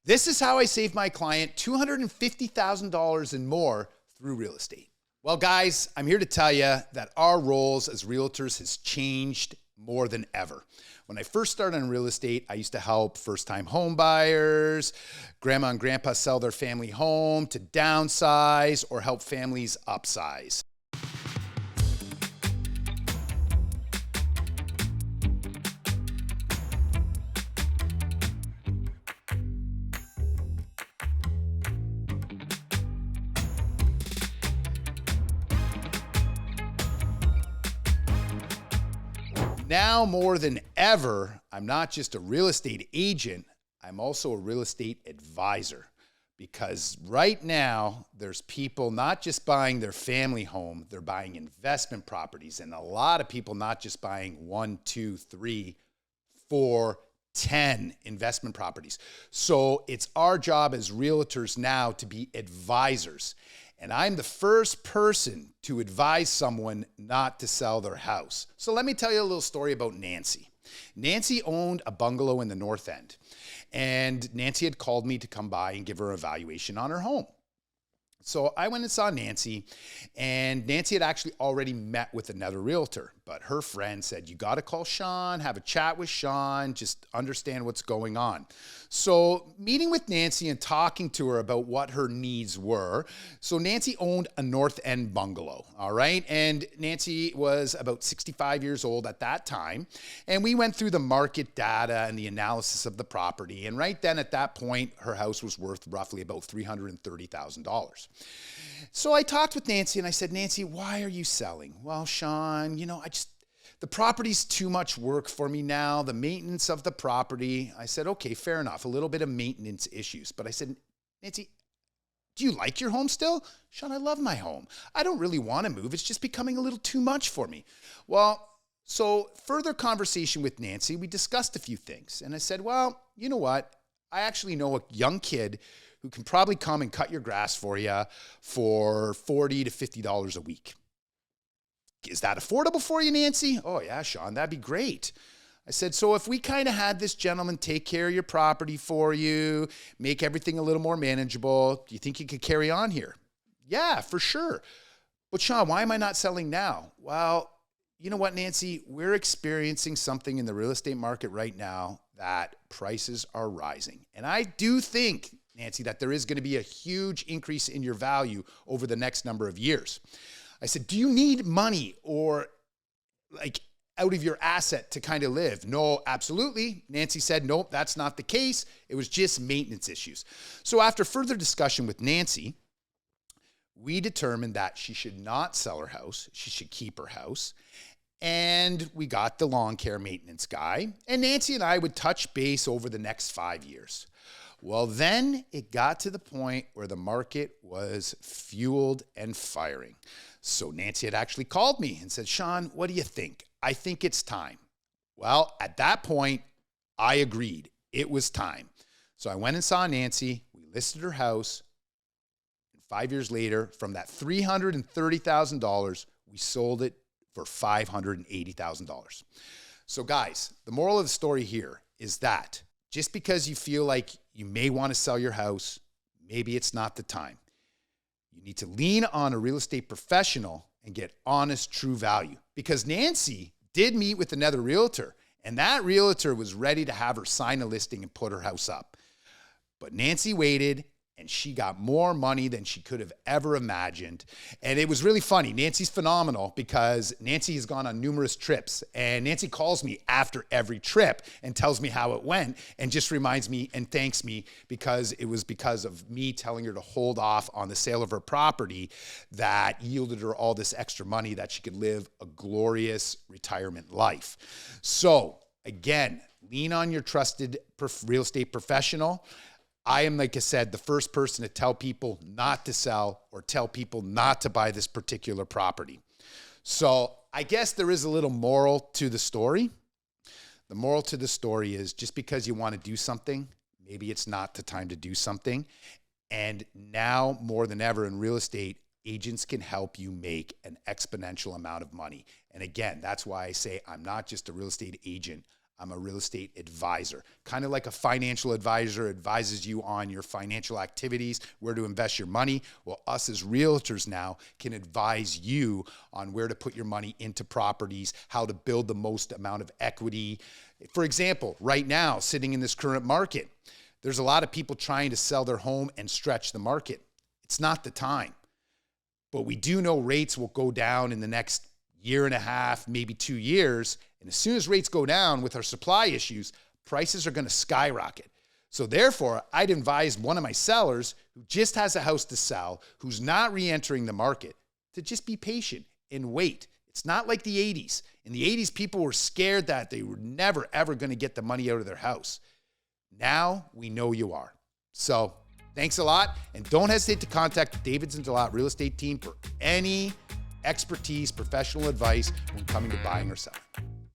This is how I saved my client $250,000 and more through real estate. Well, guys, I'm here to tell you that our roles as realtors has changed more than ever. When I first started in real estate, I used to help first-time home buyers, grandma and grandpa sell their family home to downsize or help families upsize. Now more than ever, I'm not just a real estate agent, I'm also a real estate advisor. Because right now, there's people not just buying their family home, they're buying investment properties. And a lot of people not just buying 1, 2, 3, 4, 10 investment properties. So it's our job as realtors now to be advisors. And I'm the first person to advise someone not to sell their house. So let me tell you a little story about Nancy. Nancy owned a bungalow in the North End, and Nancy had called me to come by and give her an evaluation on her home. So I went and saw Nancy, and Nancy had actually already met with another realtor, but her friend said, you got to call Sean, have a chat with Sean, just understand what's going on. So meeting with Nancy and talking to her about what her needs were. So Nancy owned a North End bungalow, all right? And Nancy was about 65 years old at that time. And we went through the market data and the analysis of the property. And right then at that point, her house was worth roughly about $330,000. So I talked with Nancy and I said, Nancy, why are you selling? Well, Sean, the property's too much work for me now, the maintenance of the property. I said, okay, fair enough, a little bit of maintenance issues. But I said, Nancy, do you like your home still? Sean, I love my home. I don't really want to move. It's just becoming a little too much for me. Well, so further conversation with Nancy, we discussed a few things. And I said, well, you know what? I actually know a young kid who can probably come and cut your grass for you for $40 to $50 a week. Is that affordable for you, Nancy? Oh yeah, Sean, that'd be great. I said, so if we kind of had this gentleman take care of your property for you, make everything a little more manageable, do you think you could carry on here? Yeah, for sure. But Sean, why am I not selling now? Well, you know what, Nancy? We're experiencing something in the real estate market right now that prices are rising. And I do think, Nancy, that there is going to be a huge increase in your value over the next number of years. I said, do you need money or like out of your asset to kind of live? No, absolutely. Nancy said, nope, that's not the case. It was just maintenance issues. So after further discussion with Nancy, we determined that she should not sell her house. She should keep her house. And we got the lawn care maintenance guy. And Nancy and I would touch base over the next 5 years. Well, then it got to the point where the market was fueled and firing. So Nancy had actually called me and said, Sean, what do you think? I think it's time. Well, at that point, I agreed. It was time. So I went and saw Nancy. We listed her house. And 5 years later, from that $330,000, we sold it for $580,000. So guys, the moral of the story here is that just because you feel like you may want to sell your house, maybe it's not the time. You need to lean on a real estate professional and get honest, true value. Because Nancy did meet with another realtor, and that realtor was ready to have her sign a listing and put her house up. But Nancy waited, and she got more money than she could have ever imagined. And it was really funny. Nancy's phenomenal because Nancy has gone on numerous trips. And Nancy calls me after every trip and tells me how it went and just reminds me and thanks me because it was because of me telling her to hold off on the sale of her property that yielded her all this extra money that she could live a glorious retirement life. So again, lean on your trusted real estate professional. I am, like I said, the first person to tell people not to sell or tell people not to buy this particular property. So I guess there is a little moral to the story. The moral to the story is just because you want to do something, maybe it's not the time to do something. And now more than ever in real estate, agents can help you make an exponential amount of money. And again, that's why I say I'm not just a real estate agent. I'm a real estate advisor, kind of like a financial advisor advises you on your financial activities, where to invest your money. Well, us as realtors now can advise you on where to put your money into properties, how to build the most amount of equity. For example, right now, sitting in this current market, there's a lot of people trying to sell their home and stretch the market. It's not the time. But we do know rates will go down in the next year and a half, maybe 2 years. And as soon as rates go down with our supply issues, prices are going to skyrocket. So therefore, I'd advise one of my sellers who just has a house to sell, who's not re-entering the market, to just be patient and wait. It's not like the 80s. In the 80s, people were scared that they were never, ever going to get the money out of their house. Now we know you are. So thanks a lot. And don't hesitate to contact the Davids and DeLaat real estate team for any expertise, professional advice when coming to buying or selling.